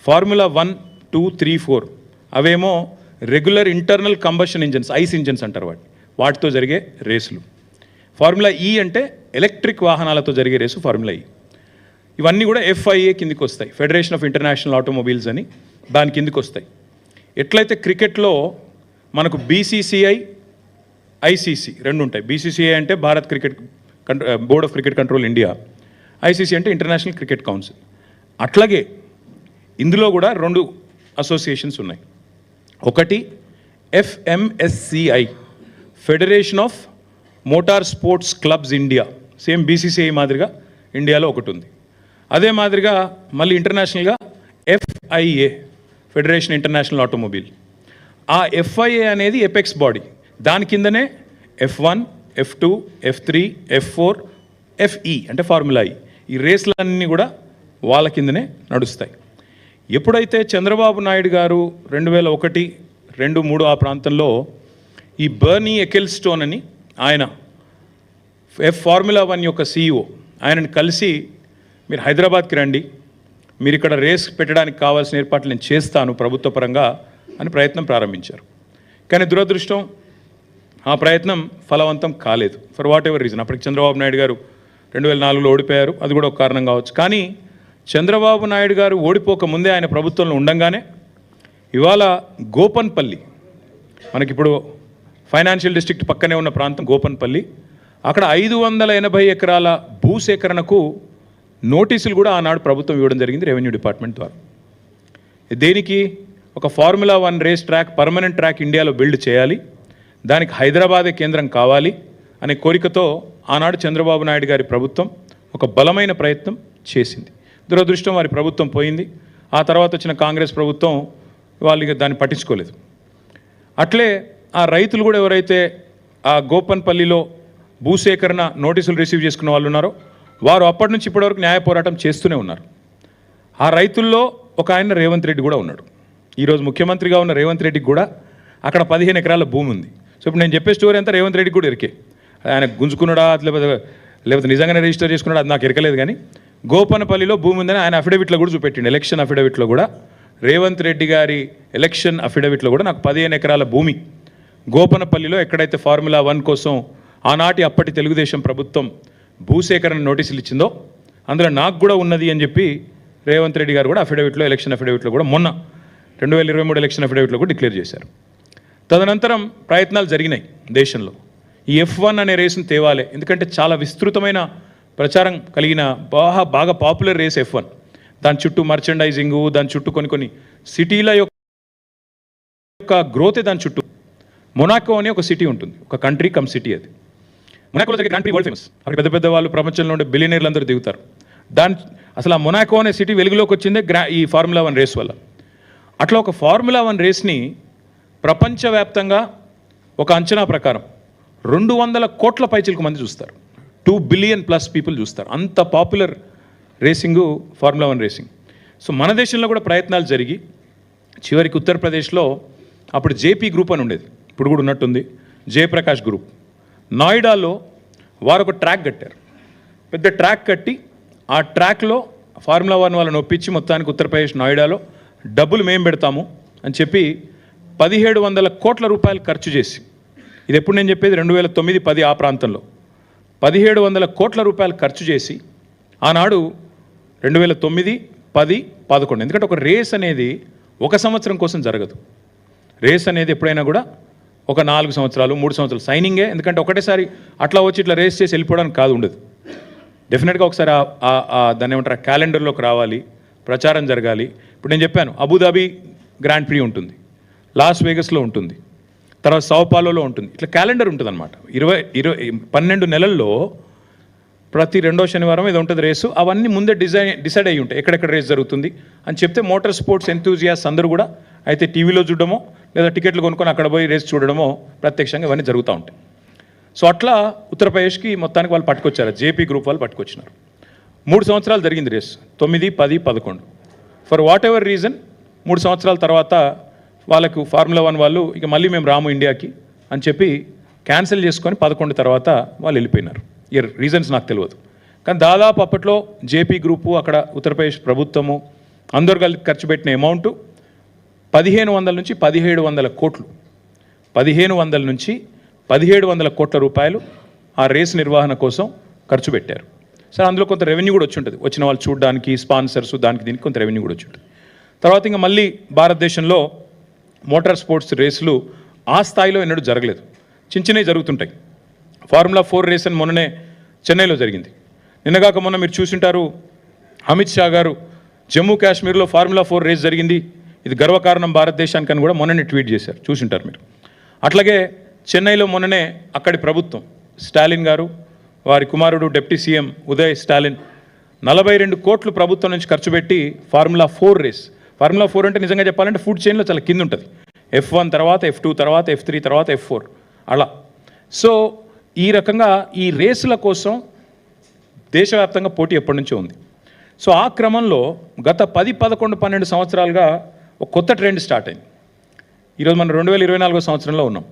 Formula 1, 2, 3, 4 అవేమో regular internal combustion engines, ice engines అంటారు వాటితో జరిగే రేసులు. ఫార్ములా ఈ అంటే ఎలక్ట్రిక్ వాహనాలతో జరిగే రేసు ఫార్ములా ఈ. ఇవన్నీ కూడా FIA కిందికి వస్తాయి, ఫెడరేషన్ ఆఫ్ ఇంటర్నేషనల్ ఆటోమొబైల్స్ అని, దాని కిందికి వస్తాయి. ఎట్లయితే క్రికెట్లో మనకు BCCI, ICC రెండు ఉంటాయి. BCCI అంటే Bharat cricket board of cricket control India, ICC అంటే ఇంటర్నేషనల్ క్రికెట్ కౌన్సిల్. అట్లాగే ఇందులో కూడా 2 అసోసియేషన్స్ ఉన్నాయి. ఒకటి FMSCI, federation of motor sports clubs India, same BCCI మాదిరిగా ఇండియాలో ఒకటి ఉంది. అదే మాదిరిగా మళ్ళీ ఇంటర్నేషనల్గా FIA, ఫెడరేషన్ ఇంటర్నేషనల్ ఆటోమొబైల్. ఆ FIA అనేది ఎపెక్స్ బాడీ, దాని కిందనే F1, F2, F3, F4, FE అంటే ఫార్ములా ఈ. ఈ రేస్లన్నీ కూడా వాళ్ళ కిందనే నడుస్తాయి. ఎప్పుడైతే చంద్రబాబు నాయుడు గారు 2001, 2, 3 ఆ ప్రాంతంలో ఈ బర్నీ ఎకెల్స్టోన్ అని ఆయన ఫార్ములా 1 యొక్క CEO ఆయనని కలిసి మీరు హైదరాబాద్కి రండి, మీరు ఇక్కడ రేస్ పెట్టడానికి కావాల్సిన ఏర్పాట్లు నేను చేస్తాను ప్రభుత్వ పరంగా అని ప్రయత్నం ప్రారంభించారు. కానీ దురదృష్టం ఆ ప్రయత్నం ఫలవంతం కాలేదు, ఫర్ వాట్ ఎవర్ రీజన్. అప్పటికి చంద్రబాబు నాయుడు గారు 2004లో ఓడిపోయారు, అది కూడా ఒక కారణం కావచ్చు. కానీ చంద్రబాబు నాయుడు గారు ఓడిపోక ముందే ఆయన ప్రభుత్వంలో ఉండంగానే ఇవాళ గోపన్పల్లి, మనకిప్పుడు ఫైనాన్షియల్ డిస్ట్రిక్ట్ పక్కనే ఉన్న ప్రాంతం గోపన్పల్లి, అక్కడ 580 ఎకరాల భూసేకరణకు నోటీసులు కూడా ఆనాడు ప్రభుత్వం ఇవ్వడం జరిగింది రెవెన్యూ డిపార్ట్మెంట్ ద్వారా. దేనికి? ఒక formula 1 race track, permanent track ఇండియాలో బిల్డ్ చేయాలి, దానికి హైదరాబాదే కేంద్రం కావాలి అనే కోరికతో ఆనాడు చంద్రబాబు నాయుడు గారి ప్రభుత్వం ఒక బలమైన ప్రయత్నం చేసింది. దురదృష్టం వారి ప్రభుత్వం పోయింది. ఆ తర్వాత వచ్చిన కాంగ్రెస్ ప్రభుత్వం వాళ్ళు దాన్ని పట్టించుకోలేదు. అట్లే ఆ రైతులు కూడా ఎవరైతే ఆ గోపన్పల్లిలో భూసేకరణ నోటీసులు రిసీవ్ చేసుకున్న వాళ్ళు ఉన్నారో వారు అప్పటి నుంచి ఇప్పటివరకు న్యాయ పోరాటం చేస్తూనే ఉన్నారు. ఆ రైతుల్లో ఒక ఆయన రేవంత్ రెడ్డి కూడా ఉన్నాడు. ఈరోజు ముఖ్యమంత్రిగా ఉన్న రేవంత్ రెడ్డికి కూడా అక్కడ 15 ఎకరాల భూమి ఉంది. సో ఇప్పుడు నేను చెప్పే స్టోరీ అంతా రేవంత్ రెడ్డికి కూడా ఎరికే. ఆయన గుంజుకున్నాడా లేకపోతే నిజంగానే రిజిస్టర్ చేసుకున్నాడా అది నాకు ఎరకలేదు. కానీ గోపనపల్లిలో భూమి ఉందని ఆయన అఫిడవిట్లో కూడా చూపెట్టిండు. ఎలక్షన్ అఫిడవిట్లో కూడా రేవంత్ రెడ్డి గారి ఎలక్షన్ అఫిడవిట్లో కూడా నాకు 15 ఎకరాల భూమి గోపనపల్లిలో ఎక్కడైతే ఫార్ములా 1 కోసం ఆనాటి అప్పటి తెలుగుదేశం ప్రభుత్వం భూసేకరణ నోటీసులు ఇచ్చిందో అందులో నాకు కూడా ఉన్నది అని చెప్పి రేవంత్ రెడ్డి గారు కూడా అఫిడవిట్లో, ఎలక్షన్ అఫిడవిట్లో కూడా మొన్న 2023 ఎలక్షన్ అఫిడవిట్లో కూడా డిక్లేర్ చేశారు. తదనంతరం ప్రయత్నాలు జరిగినాయి దేశంలో. ఈ F1 అనే రేసును తేవాలి, ఎందుకంటే చాలా విస్తృతమైన ప్రచారం కలిగిన బాగా పాపులర్ రేస్ F1. దాని చుట్టూ మర్చెండైజింగు, దాని చుట్టూ కొన్ని సిటీల యొక్క గ్రోతే దాని చుట్టూ. మొనాకో అనే ఒక సిటీ ఉంటుంది, ఒక కంట్రీ కమ్ సిటీ. అది మొనాకోలో జరిగే గ్రాండ్ ప్రీ వరల్డ్ ఫేమస్. అక్కడ పెద్ద పెద్ద వాళ్ళు ప్రపంచంలో ఉండే బిలియనీర్లు అందరూ దిగుతారు. అసలు ఆ మొనాకో అనే సిటీ వెలుగులోకి వచ్చిందే ఈ ఫార్ములా 1 రేస్ వల్ల. అట్లా ఒక ఫార్ములా 1 రేస్ని ప్రపంచవ్యాప్తంగా ఒక అంచనా ప్రకారం 200 కోట్ల పైచిలకు మంది చూస్తారు. 2 బిలియన్ ప్లస్ పీపుల్ చూస్తారు. అంత popular racing formula 1 racing. So మన దేశంలో కూడా ప్రయత్నాలు జరిగి చివరికి ఉత్తరప్రదేశ్లో అప్పుడు JP గ్రూప్ అని ఉండేది, ఇప్పుడు కూడా ఉన్నట్టుంది, జయప్రకాష్ గ్రూప్. నోయిడాలో వారు ఒక ట్రాక్ కట్టారు, పెద్ద ట్రాక్ కట్టి ఆ ట్రాక్లో ఫార్ములా 1 వాళ్ళని ఒప్పించి మొత్తానికి ఉత్తరప్రదేశ్ నోయిడాలో డబ్బులు మేము పెడతాము అని చెప్పి 1700 కోట్ల రూపాయలు ఖర్చు చేసి, ఇది ఎప్పుడు నేను చెప్పేది 2009-10 ఆ ప్రాంతంలో 1700 కోట్ల రూపాయలు ఖర్చు చేసి ఆనాడు 2009, 10, 11. ఎందుకంటే ఒక రేస్ అనేది 1 సంవత్సరం కోసం జరగదు. రేస్ అనేది ఎప్పుడైనా కూడా ఒక 4 సంవత్సరాలు 3 సంవత్సరాలు సైనింగే. ఎందుకంటే ఒకటేసారి అట్లా వచ్చి ఇట్లా రేస్ చేసి వెళ్ళిపోవడానికి కాదు, ఉండదు. డెఫినెట్గా ఒకసారి దాన్ని ఏమంటారు క్యాలెండర్లోకి రావాలి, ప్రచారం జరగాలి. ఇప్పుడు నేను చెప్పాను అబుదాబి గ్రాండ్ ప్రీ ఉంటుంది, లాస్ వేగస్లో ఉంటుంది, తర్వాత సౌపాలోలో ఉంటుంది. ఇట్లా క్యాలెండర్ ఉంటుంది అనమాట. 12 నెలల్లో ప్రతి 2వ శనివారం ఇది ఉంటుంది రేసు. అవన్నీ ముందే డిసైడ్ అయ్యి ఉంటాయి ఎక్కడెక్కడ రేస్ జరుగుతుంది అని చెప్తే మోటార్ స్పోర్ట్స్ ఎంతూజియాస్ అందరూ కూడా అయితే టీవీలో చూడడమో లేదా టికెట్లు కొనుక్కొని అక్కడ పోయి రేస్ చూడడమో ప్రత్యక్షంగా ఇవన్నీ జరుగుతూ ఉంటాయి. సో అట్లా ఉత్తరప్రదేశ్కి మొత్తానికి వాళ్ళు పట్టుకొచ్చారు, JP గ్రూప్ వాళ్ళు పట్టుకొచ్చినారు. 3 సంవత్సరాలు జరిగింది race, 9, 10, 11. For whatever reason 3 సంవత్సరాల తర్వాత వాళ్ళకు ఫార్ములా 1 వాళ్ళు ఇక మళ్ళీ మేము రాము ఇండియాకి అని చెప్పి క్యాన్సిల్ చేసుకొని 11 తర్వాత వాళ్ళు వెళ్ళిపోయినారు. రీజన్స్ నాకు తెలియదు. కానీ దాదాపు అప్పట్లో JP గ్రూపు, అక్కడ ఉత్తరప్రదేశ్ ప్రభుత్వము, అందరు కలిపి ఖర్చు పెట్టిన అమౌంట్ 1500 నుంచి 1700 కోట్లు, 1500 నుంచి 1700 కోట్ల రూపాయలు ఆ రేస్ నిర్వహణ కోసం ఖర్చు పెట్టారు. సరే, అందులో కొంత రెవెన్యూ కూడా వచ్చి ఉంటుంది, వచ్చిన వాళ్ళు చూడడానికి, స్పాన్సర్స్, దానికి దీనికి కొంత రెవెన్యూ కూడా వచ్చి ఉంటుంది. తర్వాత ఇంకా మళ్ళీ భారతదేశంలో మోటార్ స్పోర్ట్స్ రేసులు ఆ స్థాయిలో ఎన్నడూ జరగలేదు, చిన్నవి జరుగుతుంటాయి. ఫార్ములా 4 రేస్ అని మొన్ననే చెన్నైలో జరిగింది. నిన్నగాక మొన్న మీరు చూసింటారు, అమిత్ షా గారు జమ్మూ కాశ్మీర్లో ఫార్ములా 4 రేస్ జరిగింది, ఇది గర్వకారణం భారతదేశానికి అని కూడా మొన్ననే ట్వీట్ చేశారు, చూసింటారు మీరు. అట్లాగే చెన్నైలో మొన్ననే అక్కడి ప్రభుత్వం, స్టాలిన్ గారు, వారి కుమారుడు డిప్యూటీ సీఎం ఉదయ్ స్టాలిన్ 42 కోట్లు ప్రభుత్వం నుంచి ఖర్చు పెట్టి ఫార్ములా 4 రేస్. ఫార్ములా 4 అంటే నిజంగా చెప్పాలంటే ఫుడ్ చైన్లో చాలా కింద ఉంటుంది, F1 తర్వాత F2 తర్వాత F3 తర్వాత F4 అలా. సో ఈ రకంగా ఈ రేసుల కోసం దేశవ్యాప్తంగా పోటీ ఎప్పటి నుంచో ఉంది. సో ఆ క్రమంలో గత 10, 11, 12 సంవత్సరాలుగా ఒక కొత్త ట్రెండ్ స్టార్ట్ అయింది. ఈరోజు మనం 2024 సంవత్సరంలో ఉన్నాం.